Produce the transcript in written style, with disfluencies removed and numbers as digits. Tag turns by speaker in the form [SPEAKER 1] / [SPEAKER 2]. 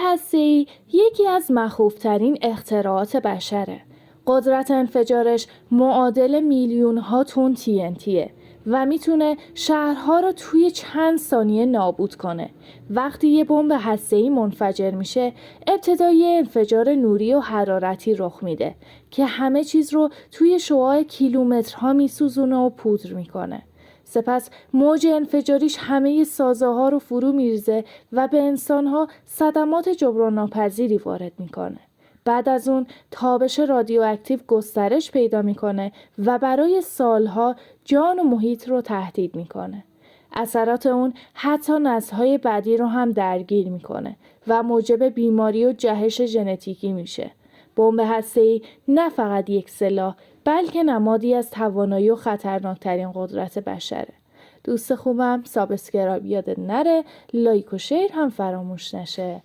[SPEAKER 1] هسته‌ای یکی از مخوف‌ترین اختراعات بشره. قدرت انفجارش معادل میلیون‌ها تن TNTه و میتونه شهرها رو توی چند ثانیه نابود کنه. وقتی یه بمب هسته‌ای منفجر میشه، ابتدای انفجار نوری و حرارتی رخ میده که همه چیز رو توی شعاع کیلومترها میسوزونه و پودر میکنه. سپس موج انفجاریش همه سازه‌ها رو فرو میریزه و به انسان‌ها صدمات جبران ناپذیری وارد میکنه. بعد از اون تابش رادیواکتیو گسترش پیدا میکنه و برای سالها جان و محیط رو تهدید میکنه. اثرات اون حتی نسل‌های بعدی رو هم درگیر میکنه و موجب بیماری و جهش ژنتیکی میشه. بمب هسته‌ای نه فقط یک سلاح، بلکه نمادی از توانایی و خطرناکترین قدرت بشره. دوست خوبم، سابسکرایب یادت نره، لایک و شیر هم فراموش نشه.